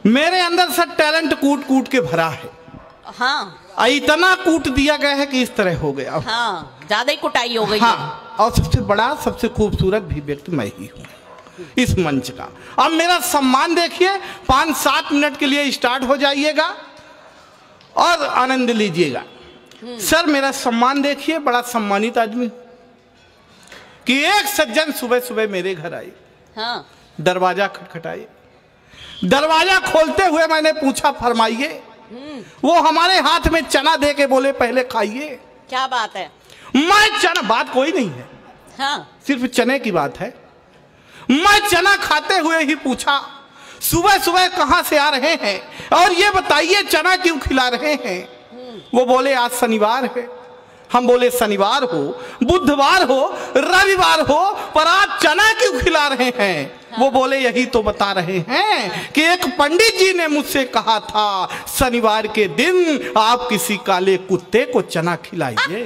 मेरे अंदर से टैलेंट कूट कूट के भरा है। हाँ, इतना कूट दिया गया है कि इस तरह हो गया। हाँ, ज्यादा ही कुटाई हो गई। हाँ, और सबसे बड़ा सबसे खूबसूरत भी व्यक्ति मैं ही हूँ इस मंच का। अब मेरा सम्मान देखिए, 5-7 मिनट के लिए स्टार्ट हो जाइएगा और आनंद लीजिएगा। सर मेरा सम्मान देखिए, बड़ा सम्मानित आदमी कि एक सज्जन सुबह सुबह मेरे घर आए। हाँ। दरवाजा खटखटाए, दरवाजा खोलते हुए मैंने पूछा फरमाइए। वो हमारे हाथ में चना दे के बोले पहले खाइए। क्या बात है? मैं चना, बात कोई नहीं है, हाँ। सिर्फ चने की बात है। मैं चना खाते हुए ही पूछा सुबह सुबह कहां से आ रहे हैं और ये बताइए चना क्यों खिला रहे हैं। वो बोले आज शनिवार है। हम बोले शनिवार हो, बुधवार हो, रविवार हो, पर आज चना क्यों खिला रहे हैं। वो बोले यही तो बता रहे हैं कि एक पंडित जी ने मुझसे कहा था शनिवार के दिन आप किसी काले कुत्ते को चना खिलाइए।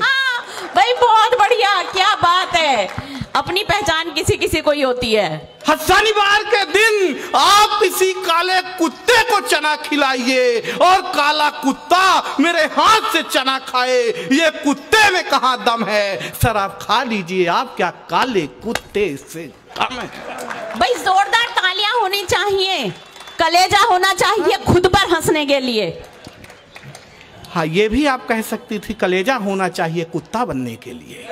भाई बहुत बढ़िया, क्या बात है। अपनी पहचान किसी किसी को ही होती है। शनिवार के दिन आप किसी काले कुत्ते को चना खिलाइए और काला कुत्ता मेरे हाथ से चना खाए, ये कुत्ते में कहाँ दम है। सर आप खा लीजिए, आप क्या काले कुत्ते से कम है। भाई जोरदार तालियां होनी चाहिए, कलेजा होना चाहिए खुद पर हंसने के लिए। हाँ ये भी आप कह सकती थी, कलेजा होना चाहिए कुत्ता बनने के लिए।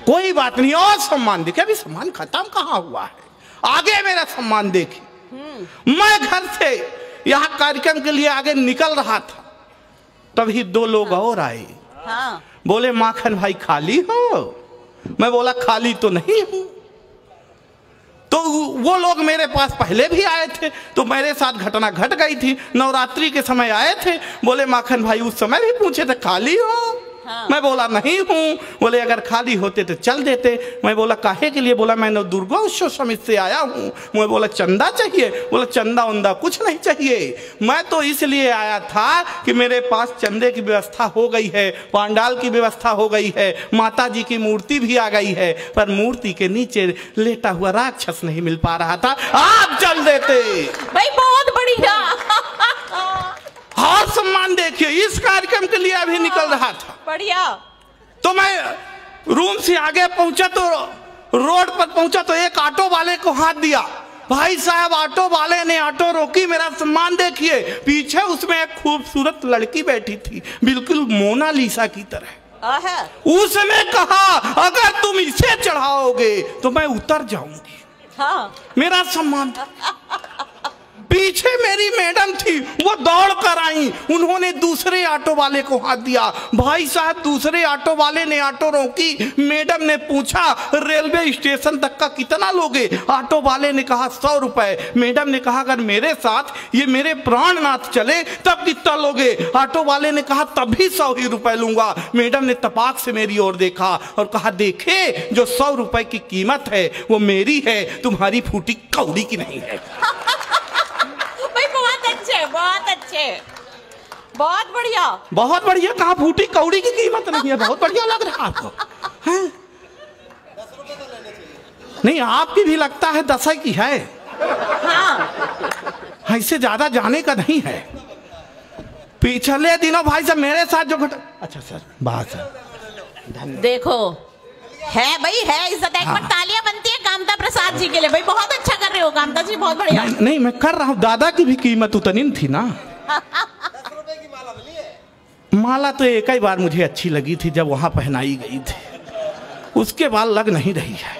कोई बात नहीं, और सम्मान देखिए, अभी सम्मान खत्म कहाँ हुआ है, आगे मेरा सम्मान देखिए। मैं घर से यहाँ कार्यक्रम के लिए आगे निकल रहा था, तभी 2 लोग और आए। हाँ। बोले माखन भाई खाली हो। मैं बोला खाली तो नहीं हूं। तो वो लोग मेरे पास पहले भी आए थे, तो मेरे साथ घटना घट गई थी। नवरात्रि के समय आए थे, बोले माखन भाई उस समय भी पूछे थे खाली हो। हाँ। मैं बोला नहीं हूँ। बोले अगर खाली होते तो चल देते। मैं बोला काहे के लिए। बोला मैं नव दुर्गा उत्सव समिति से आया हूँ। मैं बोला चंदा चाहिए। बोला चंदा उंदा कुछ नहीं चाहिए, मैं तो इसलिए आया था कि मेरे पास चंदे की व्यवस्था हो गई है, पांडाल की व्यवस्था हो गई है, माता जी की मूर्ति भी आ गई है, पर मूर्ति के नीचे लेटा हुआ राक्षस नहीं मिल पा रहा था, आप चल देते। भाई बहुत बढ़िया। और सम्मान देखिए, इस कार्यक्रम के लिए अभी निकल रहा था। बढ़िया। तो मैं रूम से आगे पहुंचा, तो रोड पर पहुंचा तो एक ऑटो वाले को हाथ दिया। भाई साहब ऑटो वाले ने ऑटो रोकी, मेरा सम्मान देखिए। पीछे उसमें एक खूबसूरत लड़की बैठी थी, बिल्कुल मोनालिसा की तरह। उसने कहा अगर तुम इसे चढ़ाओगे तो मैं उतर जाऊंगी। हाँ। मेरा सम्मान। पीछे मेरी मैडम थी, वो दौड़ कर आई, उन्होंने दूसरे ऑटो वाले को हाथ दिया। भाई साहब दूसरे ऑटो वाले ने ऑटो रोकी, मैडम ने पूछा रेलवे स्टेशन तक का कितना लोगे। ऑटो वाले ने कहा 100 रुपए। मैडम ने कहा अगर मेरे साथ ये मेरे प्राणनाथ चले तब कितना लोगे। ऑटो वाले ने कहा तब भी 100 ही रुपए लूंगा। मैडम ने तपाक से मेरी ओर देखा और कहा देखे जो 100 रुपए की कीमत है वो मेरी है, तुम्हारी फूटी कौड़ी की नहीं है। बहुत अच्छे, बहुत बढ़िया। बहुत बढ़िया, कहाँ फूटी कौड़ी की कीमत नहीं है, बहुत बढ़िया लग रहा आपको है? नहीं आपकी भी लगता है 10 की है। हाँ। इससे ज्यादा जाने का नहीं है। पिछले दिनों भाई साहब मेरे साथ जो घटा। अच्छा सर बात है, देखो है भाई है इज्जत। एक बार तालियां बनती है कामता प्रसाद जी के लिए। भाई बहुत अच्छा कर रहे हो कामता जी, बहुत बढ़िया। नहीं मैं कर रहा हूँ, दादा की भी कीमत उतनी थी ना। 10 रुपए की माला मिली है। माला तो एक ही बार मुझे अच्छी लगी थी जब वहां पहनाई गई थी, उसके बाद लग नहीं रही है।